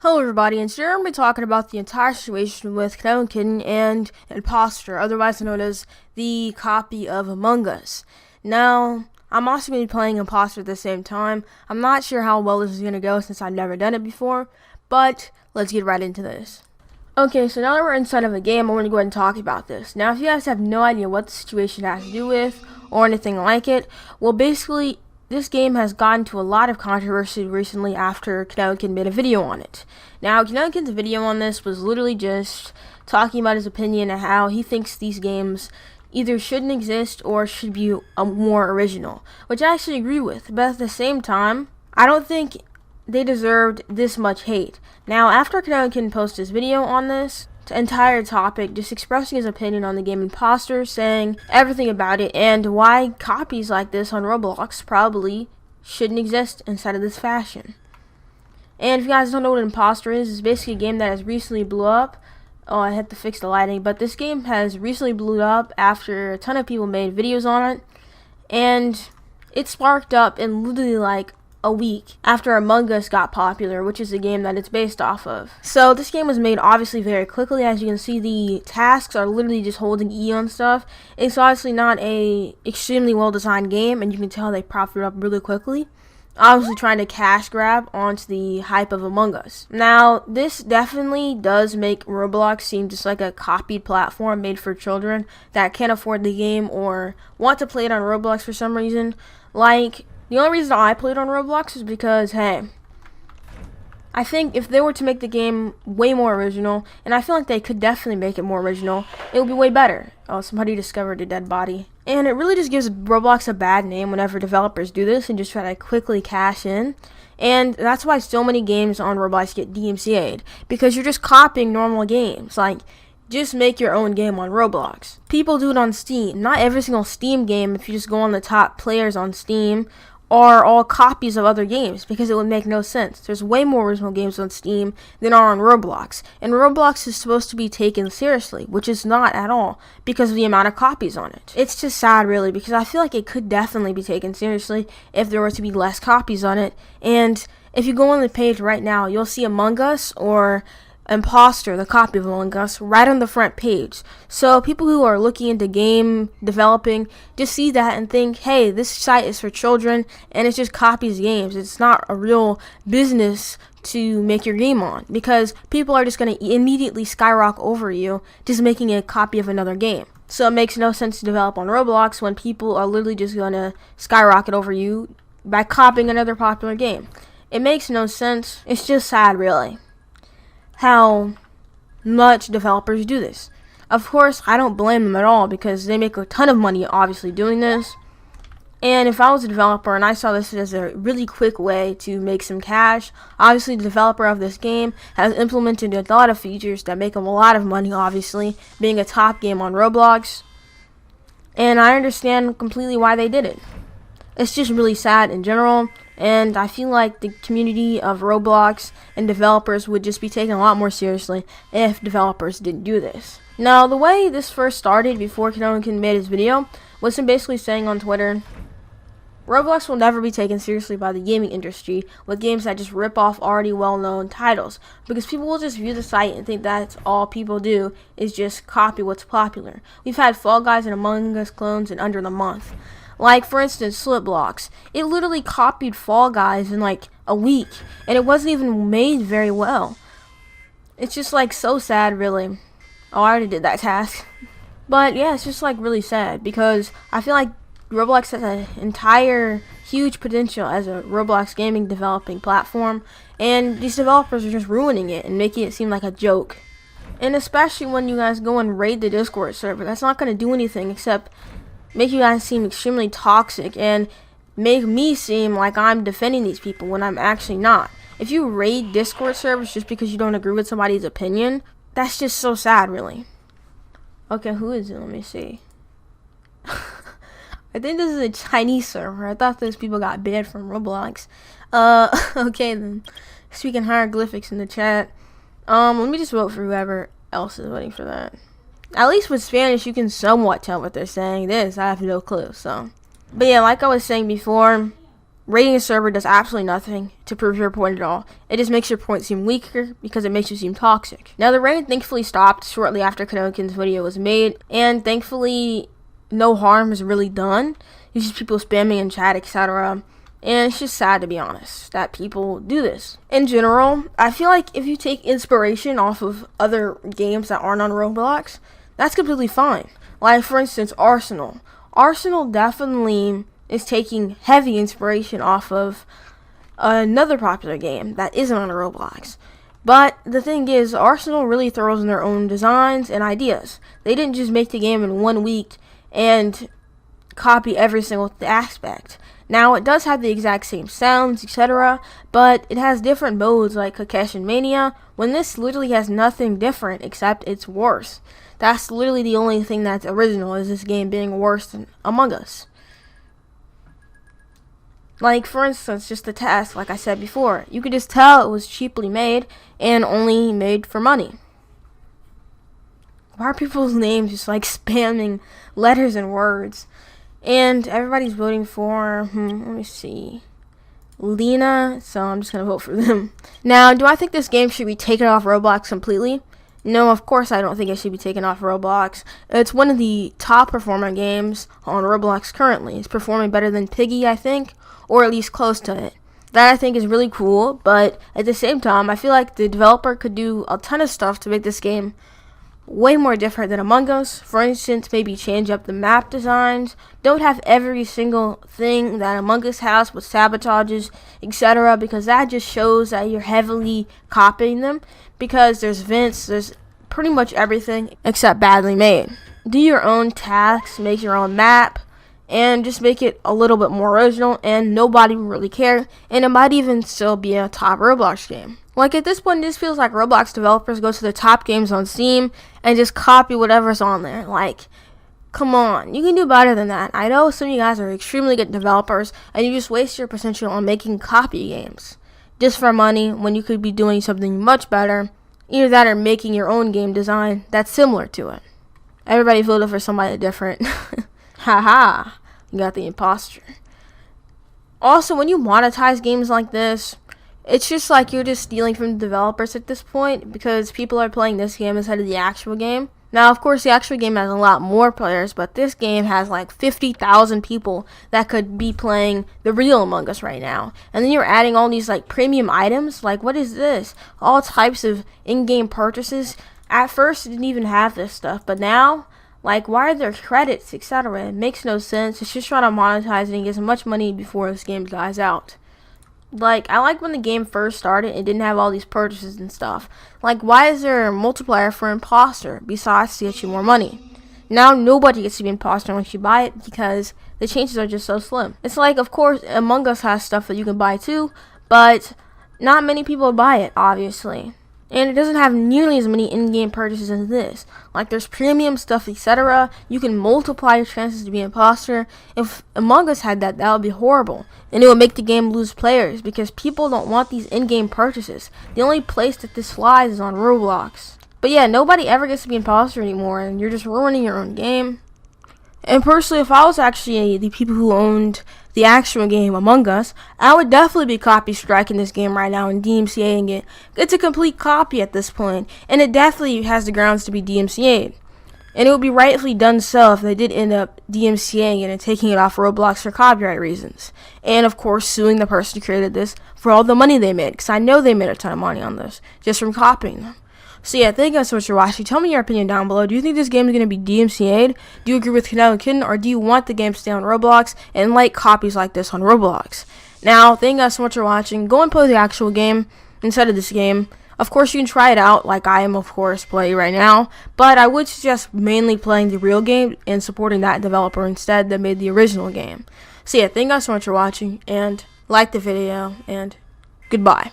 Hello everybody, and today we're going to be talking about the entire situation with Konekokitten and Impostor, otherwise known as the copy of Among Us. Now, I'm also going to be playing Impostor at the same time. I'm not sure how well this is going to go since I've never done it before, but let's get right into this. Okay, so now that we're inside of a game, I want to go ahead and talk about this. Now, if you guys have no idea what the situation has to do with or anything like it, well, basically, this game has gotten to a lot of controversy recently after Konekokitten made a video on it. Now, Konekokitten's video on this was literally just talking about his opinion and how he thinks these games either shouldn't exist or should be more original, which I actually agree with. But at the same time, I don't think they deserved this much hate. Now, after Konekokitten posted his video on this entire topic, just expressing his opinion on the game Impostor, saying everything about it and why copies like this on Roblox probably shouldn't exist inside of this fashion. And if you guys don't know what Impostor is, it's basically a game that has recently blew up. Oh, I had to fix the lighting, but this game has recently blew up after a ton of people made videos on it, and it sparked up in literally like a week after Among Us got popular, which is the game that it's based off of. So this game was made obviously very quickly. As you can see, the tasks are literally just holding E on stuff. It's obviously not a extremely well designed game, and you can tell they propped it up really quickly, obviously trying to cash grab onto the hype of Among Us. Now, this definitely does make Roblox seem just like a copied platform made for children that can't afford the game or want to play it on Roblox for some reason. Like, the only reason I played on Roblox is because, hey, I think if they were to make the game way more original, and I feel like they could definitely make it more original, it would be way better. Oh, somebody discovered a dead body. And it really just gives Roblox a bad name whenever developers do this and just try to quickly cash in. And that's why so many games on Roblox get DMCA'd, because you're just copying normal games. Like, just make your own game on Roblox. People do it on Steam. Not every single Steam game, if you just go on the top players on Steam, are all copies of other games, because it would make no sense. There's way more original games on Steam than are on Roblox, and Roblox is supposed to be taken seriously, which is not at all because of the amount of copies on it. It's just sad, really, because I feel like it could definitely be taken seriously if there were to be less copies on it. And if you go on the page right now, you'll see Among Us or Impostor, the copy of Among Us, right on the front page. So people who are looking into game developing just see that and think, hey, this site is for children and it just copies games. It's not a real business to make your game on, because people are just going to immediately skyrocket over you just making a copy of another game. So it makes no sense to develop on Roblox when people are literally just going to skyrocket over you by copying another popular game. It makes no sense. It's just sad, really, how much developers do this. Of course, I don't blame them at all, because they make a ton of money obviously doing this. And if I was a developer and I saw this as a really quick way to make some cash, obviously the developer of this game has implemented a lot of features that make them a lot of money, obviously, being a top game on Roblox. And I understand completely why they did it. It's just really sad in general, and I feel like the community of Roblox and developers would just be taken a lot more seriously if developers didn't do this. Now, the way this first started before Konekokitten made his video was him basically saying on Twitter, Roblox will never be taken seriously by the gaming industry with games that just rip off already well-known titles, because people will just view the site and think that's all people do is just copy what's popular. We've had Fall Guys and Among Us clones in under the month. Like, for instance, Slipblocks. It literally copied Fall Guys in like a week, and it wasn't even made very well. It's just like so sad, really. Oh, I already did that task. But yeah, it's just like really sad, because I feel like Roblox has an entire huge potential as a Roblox gaming developing platform, and these developers are just ruining it and making it seem like a joke. And especially when you guys go and raid the Discord server, that's not going to do anything except make you guys seem extremely toxic and make me seem like I'm defending these people when I'm actually not. If you raid Discord servers just because you don't agree with somebody's opinion, that's just so sad, really. Okay, who is it? Let me see. I think this is a Chinese server. I thought those people got banned from Roblox. Okay then. Speaking hieroglyphics in the chat. Let me just vote for whoever else is voting for that. At least with Spanish, you can somewhat tell what they're saying. This, I have no clue, so. But yeah, like I was saying before, rating a server does absolutely nothing to prove your point at all. It just makes your point seem weaker because it makes you seem toxic. Now, the raid thankfully stopped shortly after Konekokitten's video was made, and thankfully no harm is really done. It's just people spamming in chat, etc. And it's just sad, to be honest, that people do this. In general, I feel like if you take inspiration off of other games that aren't on Roblox, that's completely fine. Like, for instance, Arsenal. Arsenal definitely is taking heavy inspiration off of another popular game that isn't on Roblox. But the thing is, Arsenal really throws in their own designs and ideas. They didn't just make the game in 1 week and copy every single aspect. Now, it does have the exact same sounds, etc., but it has different modes like Konekokitten Mania, when this literally has nothing different except it's worse. That's literally the only thing that's original, is this game being worse than Among Us. Like, for instance, just the test, like I said before, you could just tell it was cheaply made and only made for money. Why are people's names just like spamming letters and words? And everybody's voting for, let me see, Lena, so I'm just going to vote for them. Now, do I think this game should be taken off Roblox completely? No, of course I don't think it should be taken off Roblox. It's one of the top performing games on Roblox currently. It's performing better than Piggy, I think, or at least close to it. That I think is really cool, but at the same time, I feel like the developer could do a ton of stuff to make this game way more different than Among Us. For instance, maybe change up the map designs. Don't have every single thing that Among Us has with sabotages, etc., because that just shows that you're heavily copying them, because there's vents, there's pretty much everything except badly made. Do your own tasks, make your own map, and just make it a little bit more original, and nobody will really care, and it might even still be a top Roblox game. Like, at this point, this feels like Roblox developers go to the top games on Steam and just copy whatever's on there. Like, come on, you can do better than that. I know some of you guys are extremely good developers, and you just waste your potential on making copy games just for money when you could be doing something much better. Either that or making your own game design that's similar to it. Everybody voted for somebody different. Haha, you got the imposter. Also, when you monetize games like this, it's just like you're just stealing from the developers at this point, because people are playing this game instead of the actual game. Now, of course, the actual game has a lot more players, but this game has like 50,000 people that could be playing the real Among Us right now. And then you're adding all these like premium items. Like, what is this? All types of in-game purchases. At first, it didn't even have this stuff, but now, like, why are there credits, etc.? It makes no sense. It's just trying to monetize it and get as much money before this game dies out. Like, I like when the game first started, it didn't have all these purchases and stuff. Like, why is there a multiplier for Impostor besides to get you more money? Now nobody gets to be Impostor once you buy it, because the chances are just so slim. It's like, of course, Among Us has stuff that you can buy too, but not many people buy it, obviously. And it doesn't have nearly as many in-game purchases as this. Like, there's premium stuff, etc. You can multiply your chances to be an imposter. If Among Us had that, that would be horrible. And it would make the game lose players, because people don't want these in-game purchases. The only place that this flies is on Roblox. But yeah, nobody ever gets to be an imposter anymore, and you're just ruining your own game. And personally, if I was actually the people who owned the actual game Among Us, I would definitely be copy striking this game right now and DMCAing it. It's a complete copy at this point, and it definitely has the grounds to be DMCA'd. And it would be rightfully done so if they did end up DMCAing it and taking it off Roblox for copyright reasons. And of course, suing the person who created this for all the money they made, because I know they made a ton of money on this just from copying them. So yeah, thank you guys so much for watching. Tell me your opinion down below. Do you think this game is going to be DMCA'd? Do you agree with Konekokitten, or do you want the game to stay on Roblox and like copies like this on Roblox? Now, thank you guys so much for watching. Go and play the actual game instead of this game. Of course, you can try it out like I am, of course, playing right now. But I would suggest mainly playing the real game and supporting that developer instead that made the original game. So yeah, thank you guys so much for watching, and like the video, and goodbye.